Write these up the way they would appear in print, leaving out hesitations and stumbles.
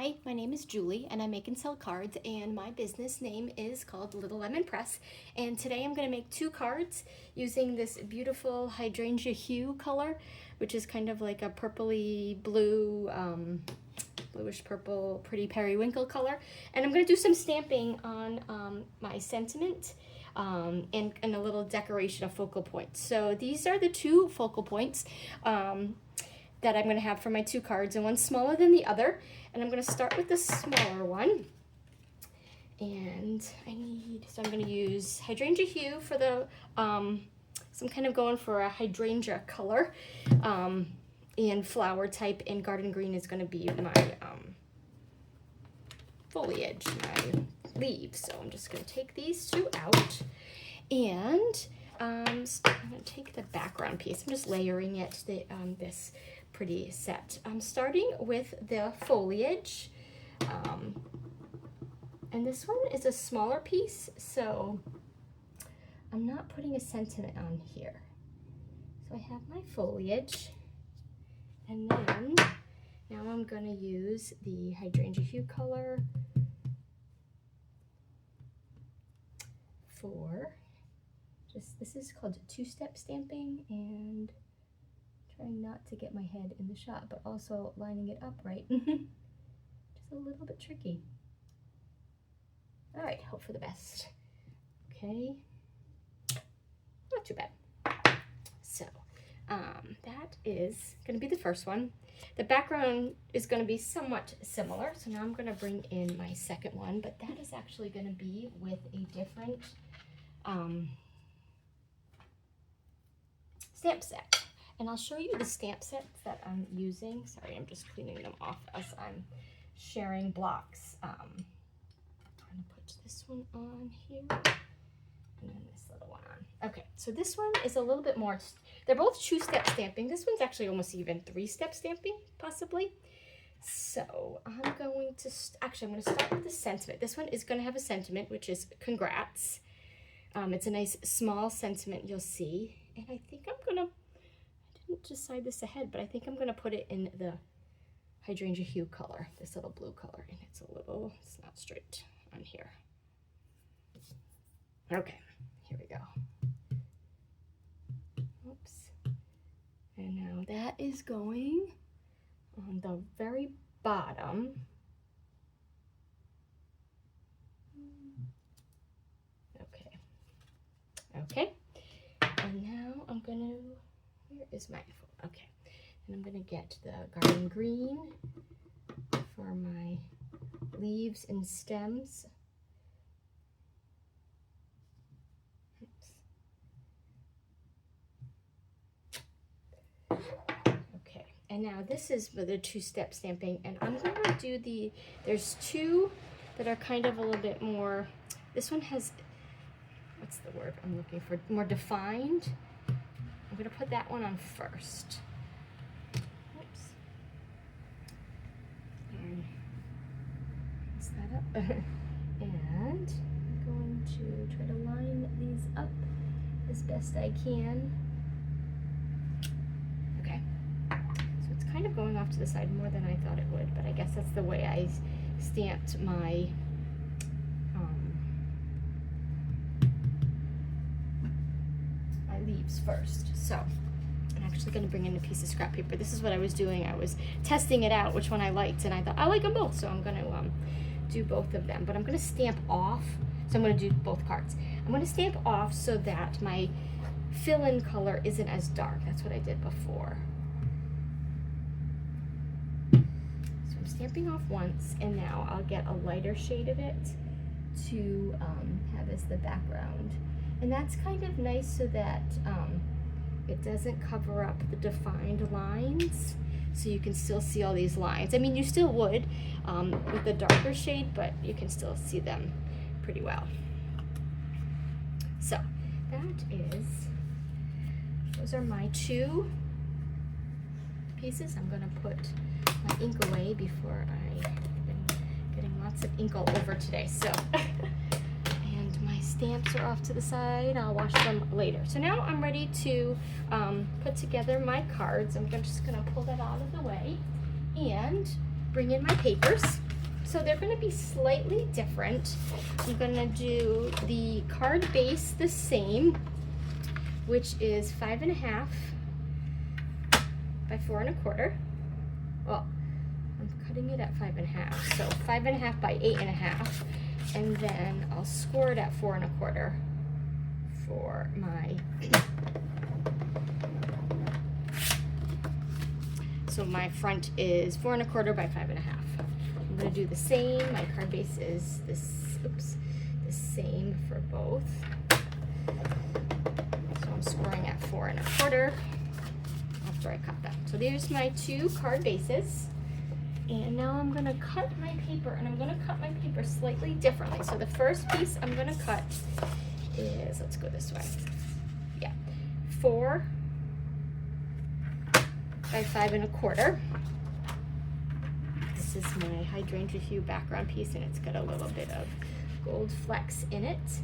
Hi, my name is Julie and I make and sell cards, and my business name is called Little Lemon Press. And today I'm going to make 2 cards using this beautiful Hydrangea Hue color, which is kind of like a purpley blue, bluish purple, pretty periwinkle color. And I'm going to do some stamping on my sentiment and a little decoration of focal points. So these are the 2 focal points that I'm going to have for my 2 cards, and one's smaller than the other. And I'm going to start with the smaller one. And I'm going to use Hydrangea Hue for the, so I'm kind of going for a hydrangea color, and flower type, and garden green is going to be my foliage, my leaves. So I'm just going to take these 2 out, and I'm going to take the background piece. I'm just layering it, this pretty set. I'm starting with the foliage, and this one is a smaller piece, so I'm not putting a sentiment on here. So I have my foliage, and then now I'm going to use the Hydrangea Hue color for this is called 2-step stamping, and trying not to get my head in the shot, but also lining it up right. Just a little bit tricky. All right, hope for the best. Okay, not too bad. So that is going to be the first one. The background is going to be somewhat similar, so now I'm going to bring in my second one, but that is actually going to be with a different stamp set. And I'll show you the stamp sets that I'm using. Sorry, I'm just cleaning them off as I'm sharing blocks. I'm going to put this one on here, and then this little one on. Okay, so this one is a little bit more, they're both 2-step stamping. This one's actually almost even 3-step stamping, possibly. So I'm going to, I'm going to start with the sentiment. This one is going to have a sentiment, which is congrats. It's a nice small sentiment, you'll see. And I think I'm going to, didn't decide this ahead, but I think I'm going to put it in the Hydrangea Hue color, this little blue color, and it's not straight on here. Okay, here we go. Oops. And now that is going on the very bottom. Okay, and now I'm going to, where is my, okay, and I'm going to get the garden green for my leaves and stems. Oops. Okay, and now this is for the 2-step stamping, and I'm going to do there's 2 that are kind of a little bit more, this one has, what's the word I'm looking for, more defined. I'm going to put that one on first. Oops. And mess that up. And I'm going to try to line these up as best I can. Okay. So it's kind of going off to the side more than I thought it would, but I guess that's the way I stamped my leaves first. So I'm actually going to bring in a piece of scrap paper. This is what I was doing. I was testing it out, which one I liked, and I thought I like them both, so I'm going to do both of them. But I'm going to stamp off, so I'm going to do both cards. I'm going to stamp off so that my fill-in color isn't as dark. That's what I did before. So I'm stamping off once, and now I'll get a lighter shade of it to have as the background. And that's kind of nice so that it doesn't cover up the defined lines, so you can still see all these lines. I mean, you still would with the darker shade, but you can still see them pretty well. So those are my 2 pieces. I'm going to put my ink away before I've been getting lots of ink all over today. So. My stamps are off to the side. I'll wash them later. So now I'm ready to put together my cards. I'm just going to pull that out of the way and bring in my papers. So they're going to be slightly different. I'm going to do the card base the same, which is 5.5 by 4 1/4. Well, I'm cutting it at 5.5, so 5.5 by 8.5, and then I'll score it at 4 1/4 for my. So my front is 4 1/4 by 5.5. I'm going to do the same. My card base is this. Oops, the same for both. So I'm scoring at 4 1/4 after I cut them. So there's my 2 card bases. And now I'm going to cut my paper, and I'm going to cut my paper slightly differently. So the first piece I'm going to cut is, let's go this way. Yeah, 4 by 5 1/4. This is my Hydrangea Hue background piece, and it's got a little bit of gold flecks in it.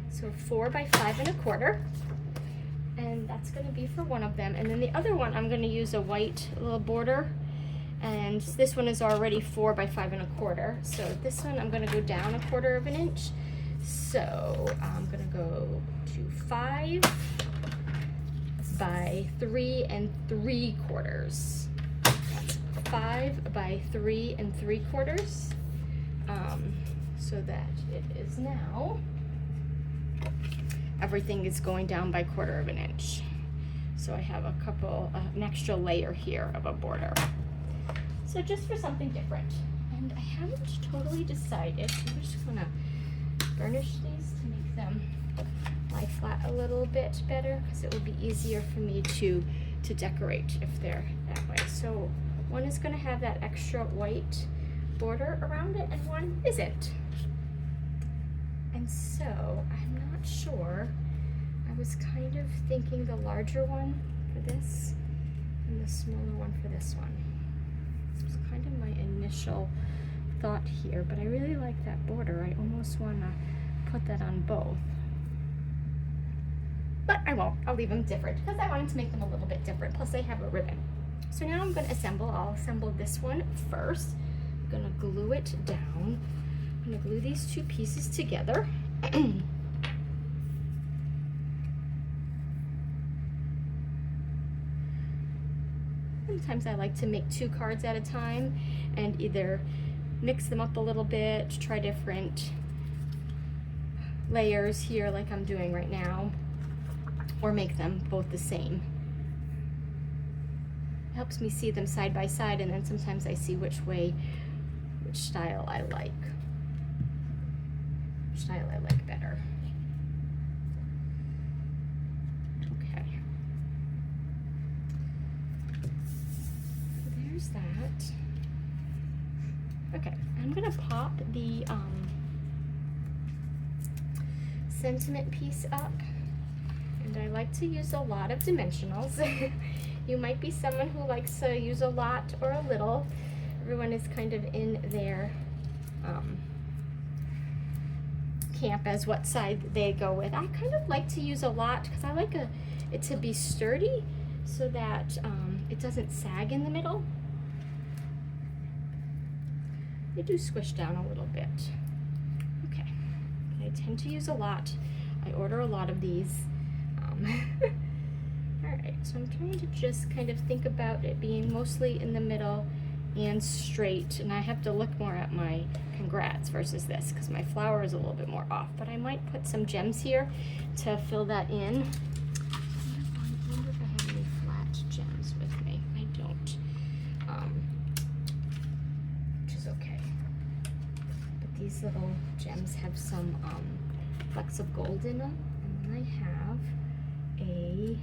So 4 by 5 1/4, and that's going to be for one of them. And then the other one, I'm going to use a white little border, and this one is already 4 by 5 1/4. So this one I'm going to go down 1/4 inch. So I'm going to go to 5 by 3 3/4. That's 5 by 3 3/4. So that it is now, everything is going down by 1/4 inch. So I have an extra layer here of a border. So just for something different. And I haven't totally decided. I'm just gonna burnish these to make them lie flat a little bit better, because it will be easier for me to decorate if they're that way. So one is going to have that extra white border around it, and one isn't. And so I'm not sure. I was kind of thinking the larger one for this and the smaller one for this one. It's kind of my initial thought here, but I really like that border. I almost want to put that on both. But I won't. I'll leave them different because I wanted to make them a little bit different. Plus I have a ribbon. So now I'm going to assemble. I'll assemble this one first. I'm going to glue it down. I'm going to glue these 2 pieces together. Sometimes I like to make 2 cards at a time and either mix them up a little bit, try different layers here like I'm doing right now, or make them both the same. It helps me see them side by side, and then sometimes I see which style I like. Which style I like better. Okay. So there's that. Okay, I'm gonna pop the sentiment piece up. And I like to use a lot of dimensionals. You might be someone who likes to use a lot or a little. Everyone is kind of in their camp as what side they go with. I kind of like to use a lot because I like it to be sturdy so that it doesn't sag in the middle. They do squish down a little bit. Okay, I tend to use a lot. I order a lot of these. Alright, so I'm trying to just kind of think about it being mostly in the middle and straight, and I have to look more at my congrats versus this because my flower is a little bit more off, but I might put some gems here to fill that in. I wonder if I have any flat gems with me. I don't, which is okay, but these little gems have some flecks of gold in them, and then I have a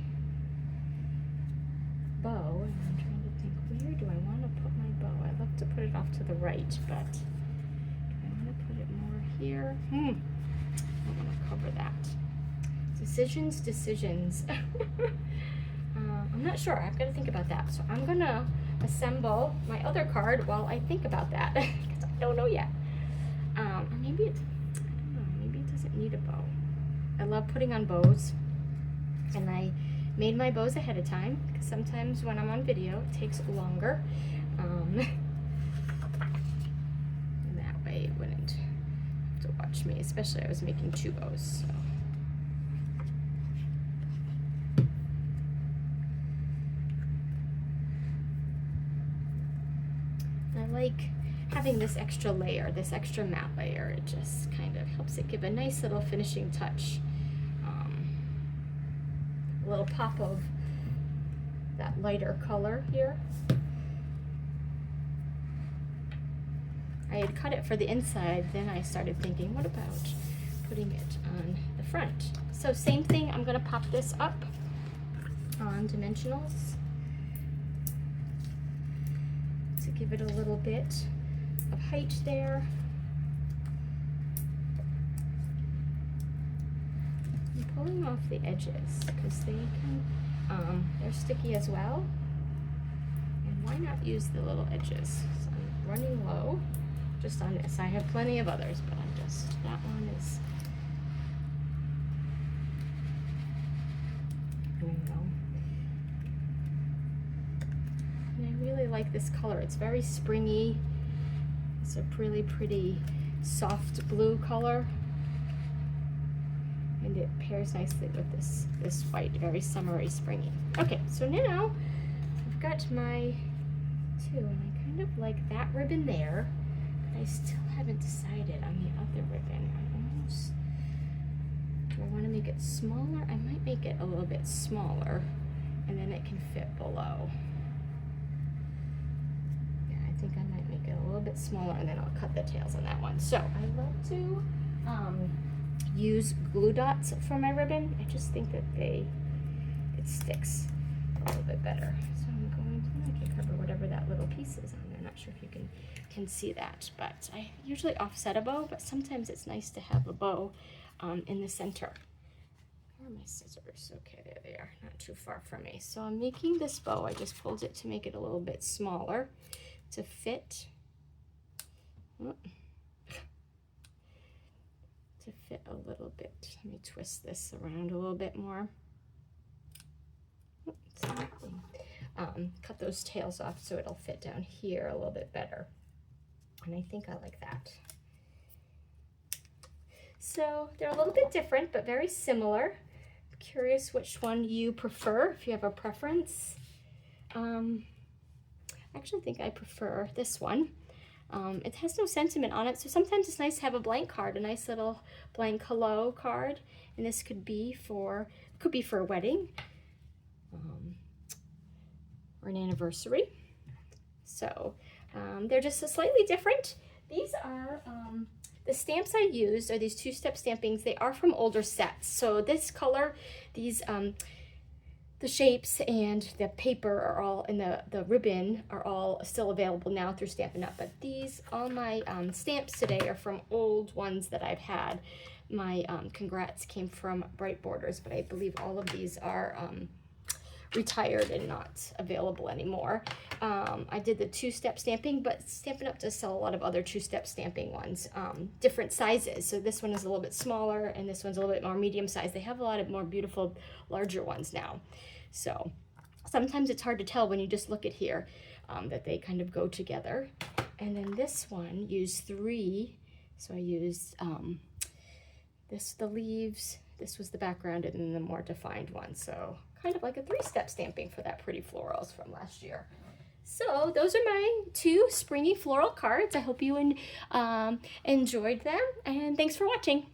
bow, and I'm trying to think, where do I want to put my bow? I love to put it off to the right, but do I want to put it more here? I want to cover that. Decisions. I'm not sure. I've got to think about that. So I'm going to assemble my other card while I think about that because I don't know yet. Or maybe I don't know, maybe it doesn't need a bow. I love putting on bows. And I made my bows ahead of time because sometimes when I'm on video it takes longer. That to me, especially I was making 2 bows. So. I like having this extra layer, this extra matte layer. It just kind of helps it give a nice little finishing touch. A little pop of that lighter color here. I had cut it for the inside, then I started thinking, what about putting it on the front? So same thing, I'm gonna pop this up on dimensionals to give it a little bit of height there. I'm pulling off the edges because they can, they're sticky as well. And why not use the little edges? So I'm running low just on this. I have plenty of others, but that one is, I don't know. And I really like this color. It's very springy. It's a really pretty soft blue color. And it pairs nicely with this white, very summery, springy. Okay, so now I've got my 2, and I kind of like that ribbon there, but I still haven't decided on the other ribbon. Do I want to make it smaller? I might make it a little bit smaller, and then it can fit below. Yeah, I think I might make it a little bit smaller, and then I'll cut the tails on that one. So I love to use glue dots for my ribbon. I just think that it sticks a little bit better. So I'm going to cover whatever that little piece is on there. I'm not sure if you can see that, but I usually offset a bow, but sometimes it's nice to have a bow in the center. Where are my scissors? Okay, there they are, not too far from me. So I'm making this bow. I just pulled it to make it a little bit smaller to fit. To fit a little bit. Let me twist this around a little bit more. Cut those tails off so it'll fit down here a little bit better. And I think I like that. So they're a little bit different, but very similar. I'm curious which one you prefer, if you have a preference. I actually think I prefer this one. It has no sentiment on it, so sometimes it's nice to have a blank card, a nice little blank hello card, and this could be for a wedding or an anniversary. So they're just slightly different. These are the stamps I used are these 2-step stampings. They are from older sets. So this color, these the shapes and the paper are all, and the ribbon are all still available now through Stampin' Up. But these, all my stamps today are from old ones that I've had. My congrats came from Bright Borders, but I believe all of these are retired and not available anymore. I did the 2-step stamping, but Stampin' Up does sell a lot of other 2-step stamping ones, different sizes. So this one is a little bit smaller, and this one's a little bit more medium size. They have a lot of more beautiful, larger ones now. So sometimes it's hard to tell when you just look at here that they kind of go together. And then this one used 3. So I used the leaves, this was the background, and then the more defined one. So kind of like a 3-step stamping for that pretty florals from last year. So those are my 2 springy floral cards. I hope you enjoyed them, and thanks for watching.